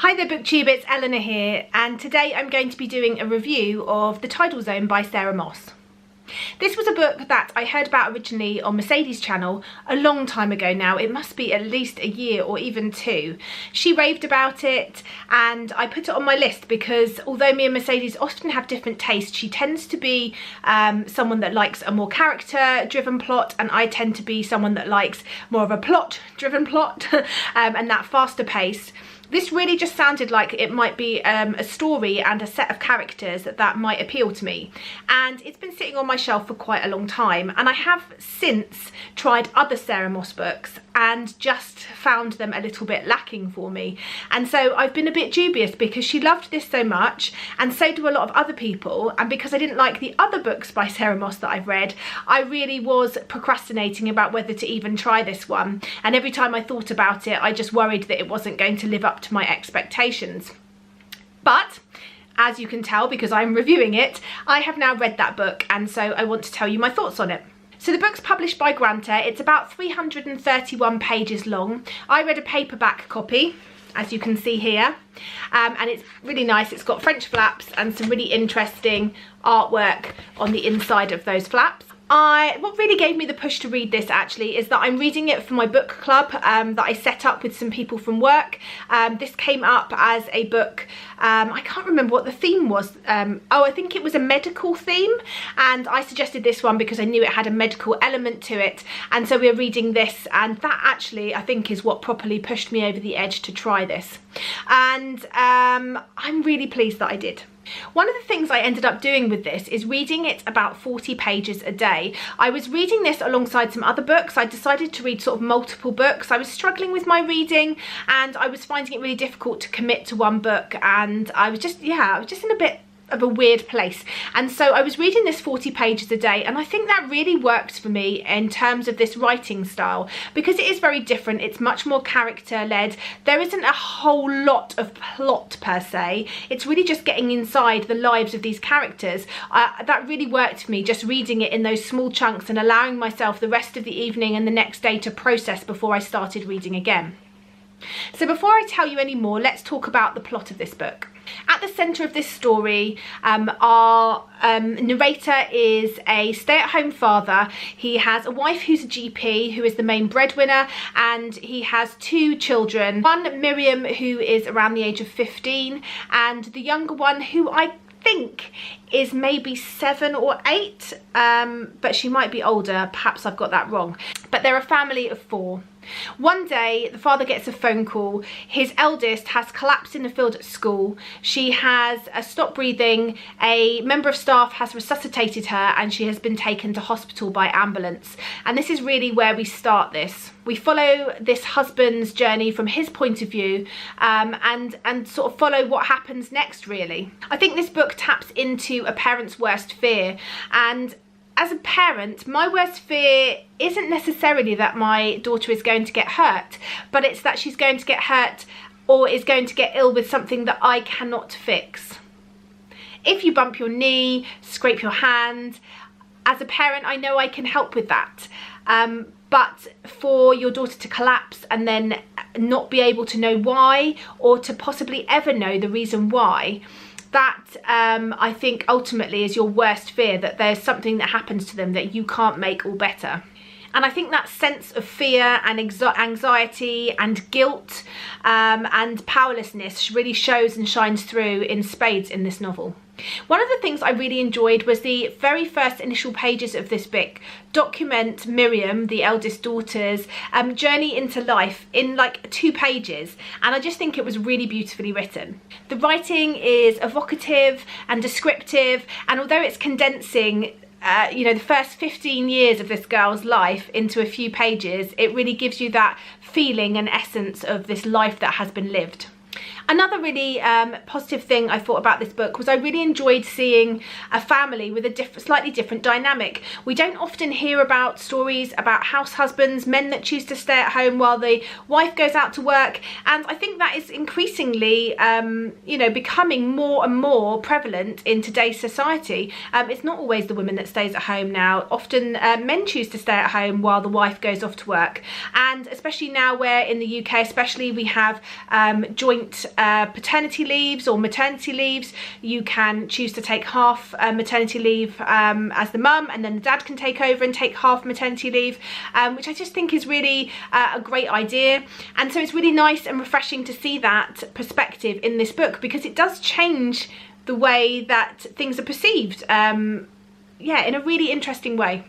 Hi there booktube, it's Eleanor here, and today I'm going to be doing a review of The Tidal Zone by Sarah Moss. This was a book that I heard about originally on Mercedes' channel a long time ago now. It must be at least a year or even two. She raved about it and I put it on my list because although me and Mercedes often have different tastes, she tends to be someone that likes a more character-driven plot, and I tend to be someone that likes more of a plot-driven plot and that faster pace. This really just sounded like it might be a story and a set of characters that might appeal to me. And it's been sitting on my shelf for quite a long time. And I have since tried other Sarah Moss books and just found them a little bit lacking for me. And so I've been a bit dubious because she loved this so much, and so do a lot of other people. And because I didn't like the other books by Sarah Moss that I've read, I really was procrastinating about whether to even try this one. And every time I thought about it, I just worried that it wasn't going to live up to my expectations. But as you can tell, because I'm reviewing it, I have now read that book, and so I want to tell you my thoughts on it. So the book's published by Granta. It's about 331 pages long. I read a paperback copy, as you can see here, and it's really nice. It's got French flaps and some really interesting artwork on the inside of those flaps. What really gave me the push to read this actually is that I'm reading it for my book club that I set up with some people from work. This came up as a book, I can't remember what the theme was. Oh, I think it was a medical theme, and I suggested this one because I knew it had a medical element to it, and so we're reading this, and that actually I think is what properly pushed me over the edge to try this, and I'm really pleased that I did. One of the things I ended up doing with this is reading it about 40 pages a day. I was reading this alongside some other books. I decided to read sort of multiple books. I was struggling with my reading and I was finding it really difficult to commit to one book, and I was just in a bit of a weird place, and so I was reading this 40 pages a day, and I think that really worked for me in terms of this writing style because it is very different. It's much more character led. There isn't a whole lot of plot per se. It's really just getting inside the lives of these characters. That really worked for me, just reading it in those small chunks and allowing myself the rest of the evening and the next day to process before I started reading again. So before I tell you any more, let's talk about the plot of this book. At the centre of this story, our narrator is a stay-at-home father. He has a wife who's a GP, who is the main breadwinner, and he has two children. One, Miriam, who is around the age of 15, and the younger one, who I think is maybe 7 or 8, but she might be older. Perhaps I've got that wrong. But they're a family of 4. One day the father gets a phone call. His eldest has collapsed in the field at school. She has stopped breathing. A member of staff has resuscitated her and she has been taken to hospital by ambulance. And this is really where we start this. We follow this husband's journey from his point of view, and sort of follow what happens next really. I think this book taps into a parent's worst fear, and as a parent, my worst fear isn't necessarily that my daughter is going to get hurt, but it's that she's going to get hurt or is going to get ill with something that I cannot fix. If you bump your knee, scrape your hand, as a parent, I know I can help with that. But for your daughter to collapse and then not be able to know why, or to possibly ever know the reason why, that I think ultimately is your worst fear, that there's something that happens to them that you can't make all better. And I think that sense of fear and anxiety and guilt and powerlessness really shows and shines through in spades in this novel. One of the things I really enjoyed was the very first initial pages of this book document Miriam, the eldest daughter's, journey into life in like 2 pages, and I just think it was really beautifully written. The writing is evocative and descriptive, and although it's condensing the first 15 years of this girl's life into a few pages, it really gives you that feeling and essence of this life that has been lived. Another really positive thing I thought about this book was I really enjoyed seeing a family with a slightly different dynamic. We don't often hear about stories about house husbands, men that choose to stay at home while the wife goes out to work, and I think that is increasingly becoming more and more prevalent in today's society. It's not always the woman that stays at home now. Often men choose to stay at home while the wife goes off to work, and especially now where in the UK especially we have joint joint paternity leaves or maternity leaves. You can choose to take half maternity leave as the mum, and then the dad can take over and take half maternity leave, which I just think is really a great idea. And so it's really nice and refreshing to see that perspective in this book, because it does change the way that things are perceived, yeah, in a really interesting way.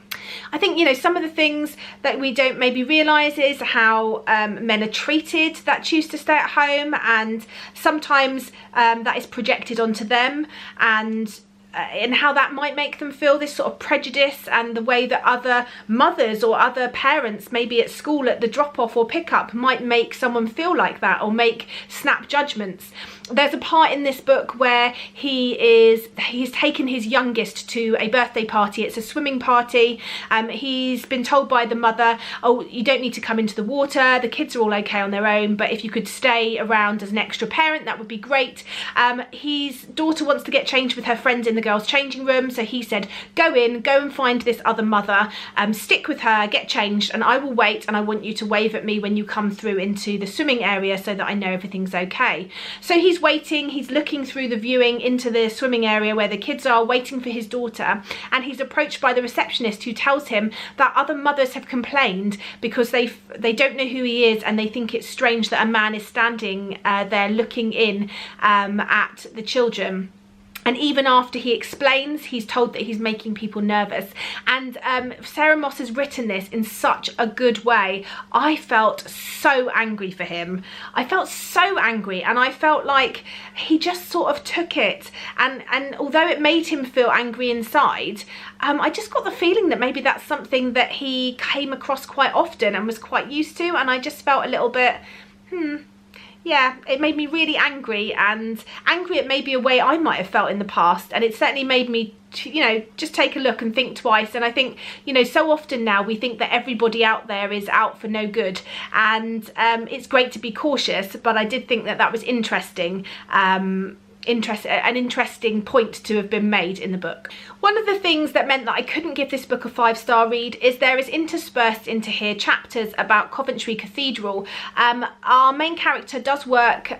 I think, you know, some of the things that we don't maybe realise is how men are treated that choose to stay at home, and sometimes that is projected onto them, and how that might make them feel this sort of prejudice, and the way that other mothers or other parents maybe at school at the drop-off or pickup might make someone feel like that, or make snap judgments. There's a part in this book where he's taken his youngest to a birthday party. It's a swimming party. He's been told by the mother, oh, you don't need to come into the water, the kids are all okay on their own, but if you could stay around as an extra parent, that would be great. His daughter wants to get changed with her friends in the girls' changing room, so he said, go and find this other mother, stick with her, get changed, and I will wait, and I want you to wave at me when you come through into the swimming area so that I know everything's okay. So he's waiting, he's looking through the viewing into the swimming area where the kids are, waiting for his daughter, and he's approached by the receptionist, who tells him that other mothers have complained because they don't know who he is, and they think it's strange that a man is standing there looking in at the children. And even after he explains, he's told that he's making people nervous. And Sarah Moss has written this in such a good way. I felt so angry for him. I felt so angry, and I felt like he just sort of took it. And although it made him feel angry inside, I just got the feeling that maybe that's something that he came across quite often and was quite used to. And I just felt a little bit, yeah, it made me really angry, and angry at maybe a way I might have felt in the past. And it certainly made me, you know, just take a look and think twice. And I think, you know, so often now we think that everybody out there is out for no good, and it's great to be cautious, but I did think that that was interesting. An interesting point to have been made in the book. One of the things that meant that I couldn't give this book a 5-star read is there is interspersed into here chapters about Coventry Cathedral. Our main character does work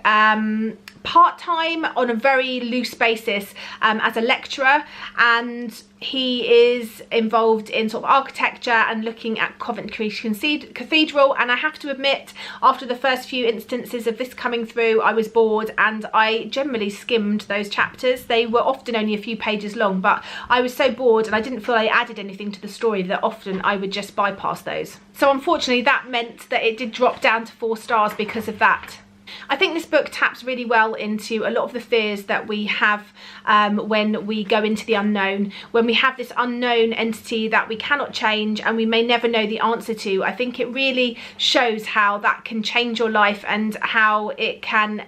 part-time on a very loose basis as a lecturer, and he is involved in sort of architecture and looking at Coventry Cathedral. And I have to admit, after the first few instances of this coming through, I was bored, and I generally skimmed those chapters. They were often only a few pages long, but I was so bored and I didn't feel I added anything to the story that often I would just bypass those. So unfortunately that meant that it did drop down to 4 stars because of that. I think this book taps really well into a lot of the fears that we have when we go into the unknown, when we have this unknown entity that we cannot change and we may never know the answer to. I think it really shows how that can change your life, and how it can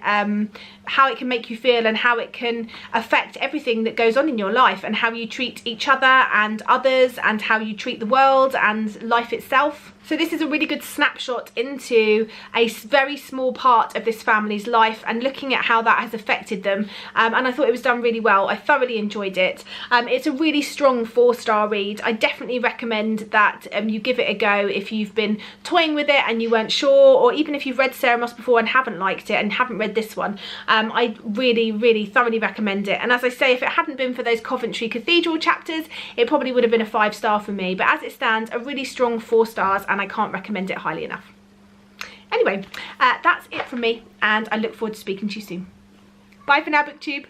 make you feel, and how it can affect everything that goes on in your life, and how you treat each other and others, and how you treat the world and life itself. So this is a really good snapshot into a very small part of this family's life, and looking at how that has affected them. And I thought it was done really well. I thoroughly enjoyed it. It's a really strong 4-star read. I definitely recommend that you give it a go if you've been toying with it and you weren't sure, or even if you've read Sarah Moss before and haven't liked it and haven't read this one. I really thoroughly recommend it. And as I say, if it hadn't been for those Coventry Cathedral chapters, it probably would have been a 5-star for me. But as it stands, a really strong 4 stars, and I can't recommend it highly enough. Anyway, that's it from me, and I look forward to speaking to you soon. Bye for now, BookTube.